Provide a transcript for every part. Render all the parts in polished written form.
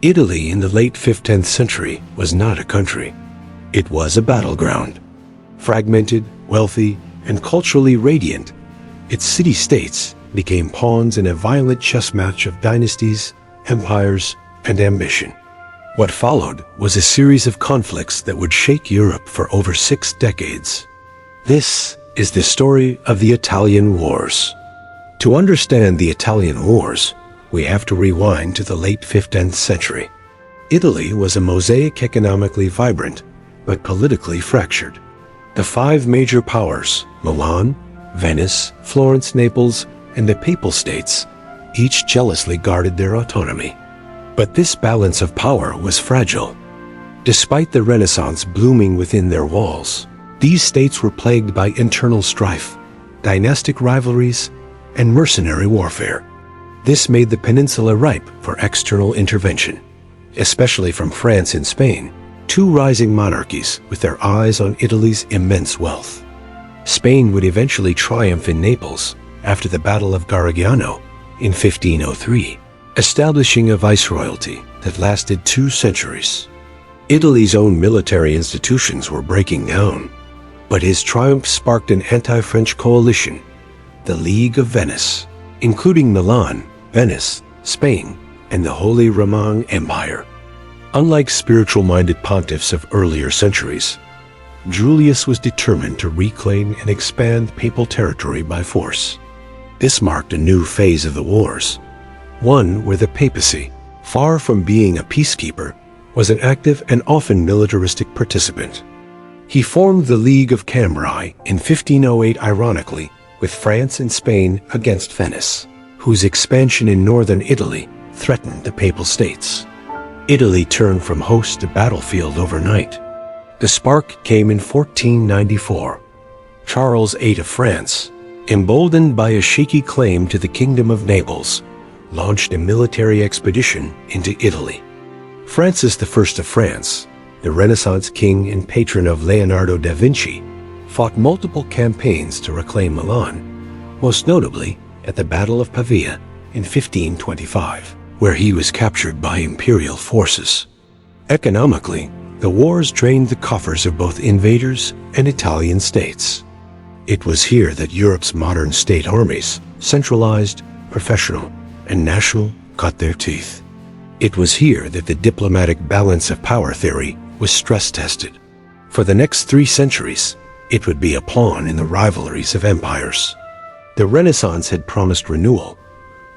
Italy in the late 15th century was not a country. It was a battleground. Fragmented, wealthy, and culturally radiant, its city-states became pawns in a violent chess match of dynasties, empires, and ambition. What followed was a series of conflicts that would shake Europe for over 6 decades. This is the story of the Italian Wars. To understand the Italian Wars, we have to rewind to the late 15th century. Italy was a mosaic, economically vibrant, but politically fractured. The 5 major powers, Milan, Venice, Florence, Naples, and the Papal States, each jealously guarded their autonomy. But this balance of power was fragile. Despite the Renaissance blooming within their walls, these states were plagued by internal strife, dynastic rivalries, and mercenary warfare. This made the peninsula ripe for external intervention, especially from France and Spain, 2 rising monarchies with their eyes on Italy's immense wealth. Spain would eventually triumph in Naples after the Battle of Garigliano in 1503, establishing a viceroyalty that lasted 2 centuries. Italy's own military institutions were breaking down, but his triumph sparked an anti-French coalition, the League of Venice, including Milan, Venice, Spain, and the Holy Roman Empire. Unlike spiritual-minded pontiffs of earlier centuries, Julius was determined to reclaim and expand papal territory by force. This marked a new phase of the wars, one where the papacy, far from being a peacekeeper, was an active and often militaristic participant. He formed the League of Cambrai in 1508, ironically, with France and Spain against Venice, whose expansion in northern Italy threatened the Papal States. Italy turned from host to battlefield overnight. The spark came in 1494. Charles VIII of France, emboldened by a shaky claim to the Kingdom of Naples, launched a military expedition into Italy. Francis I of France, the Renaissance king and patron of Leonardo da Vinci, fought multiple campaigns to reclaim Milan, most notably at the Battle of Pavia in 1525, where he was captured by imperial forces. Economically, the wars drained the coffers of both invaders and Italian states. It was here that Europe's modern state armies, centralized, professional, and national, cut their teeth. It was here that the diplomatic balance of power theory was stress-tested. For the next 3 centuries, it would be a pawn in the rivalries of empires. The Renaissance had promised renewal,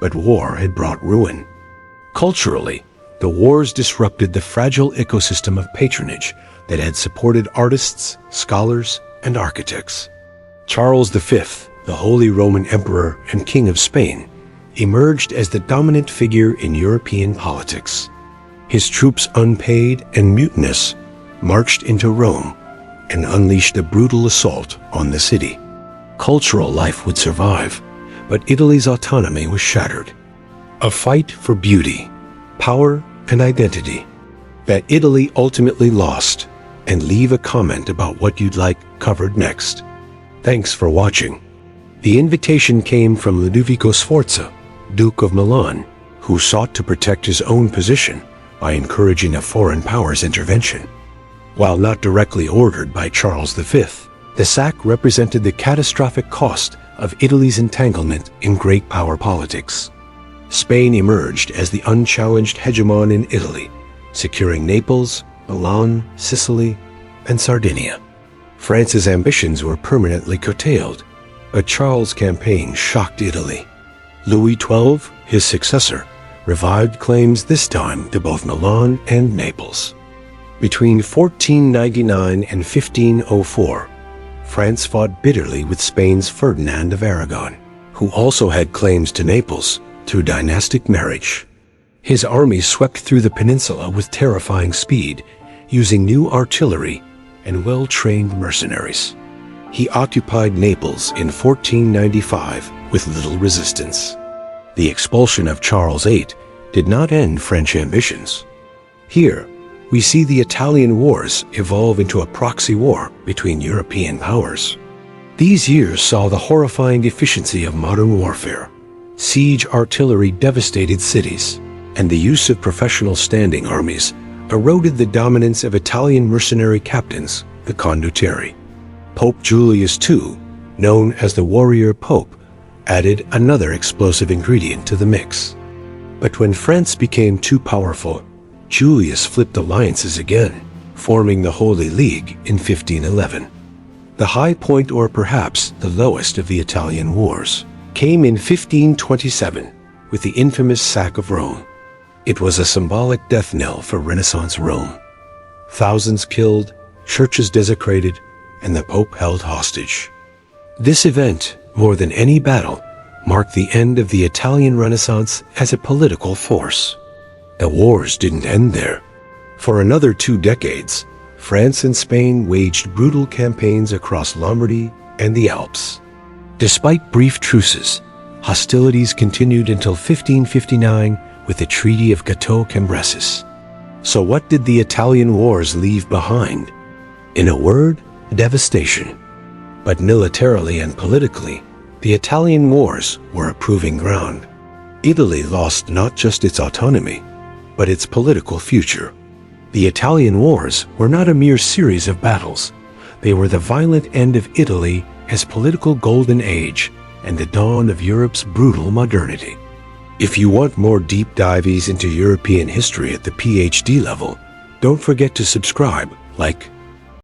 but war had brought ruin. Culturally, the wars disrupted the fragile ecosystem of patronage that had supported artists, scholars, and architects. Charles V, the Holy Roman Emperor and King of Spain, emerged as the dominant figure in European politics. His troops, unpaid and mutinous, marched into Rome and unleashed a brutal assault on the city. Cultural life would survive, but Italy's autonomy was shattered. A fight for beauty, power, and identity that Italy ultimately lost. And leave a comment about what you'd like covered next. Thanks for watching. The invitation came from Ludovico Sforza, Duke of Milan, who sought to protect his own position by encouraging a foreign power's intervention. While not directly ordered by Charles V, the sack represented the catastrophic cost of Italy's entanglement in great power politics. Spain emerged as the unchallenged hegemon in Italy, securing Naples, Milan, Sicily, and Sardinia. France's ambitions were permanently curtailed, but Charles' campaign shocked Italy. Louis XII, his successor, revived claims this time to both Milan and Naples. Between 1499 and 1504, France fought bitterly with Spain's Ferdinand of Aragon, who also had claims to Naples through dynastic marriage. His army swept through the peninsula with terrifying speed, using new artillery and well-trained mercenaries. He occupied Naples in 1495 with little resistance. The expulsion of Charles VIII did not end French ambitions. Here, we see the Italian wars evolve into a proxy war between European powers. These years saw the horrifying efficiency of modern warfare. Siege artillery devastated cities, and the use of professional standing armies eroded the dominance of Italian mercenary captains, the condottieri. Pope Julius II, known as the warrior pope, added another explosive ingredient to the mix. But when France became too powerful, Julius flipped alliances again, forming the Holy League in 1511. The high point, or perhaps the lowest, of the Italian wars came in 1527 with the infamous sack of Rome. It was a symbolic death knell for Renaissance Rome. Thousands killed, churches desecrated, and the Pope held hostage. This event, more than any battle, marked the end of the Italian Renaissance as a political force. The wars didn't end there. For another 2 decades, France and Spain waged brutal campaigns across Lombardy and the Alps. Despite brief truces, hostilities continued until 1559 with the Treaty of Cateau-Cambresis. So what did the Italian wars leave behind? In a word, devastation. But militarily and politically, the Italian wars were a proving ground. Italy lost not just its autonomy, but its political future. The Italian wars were not a mere series of battles. They were the violent end of Italy as political golden age and the dawn of Europe's brutal modernity. If you want more deep dives into European history at the PhD level, don't forget to subscribe, like,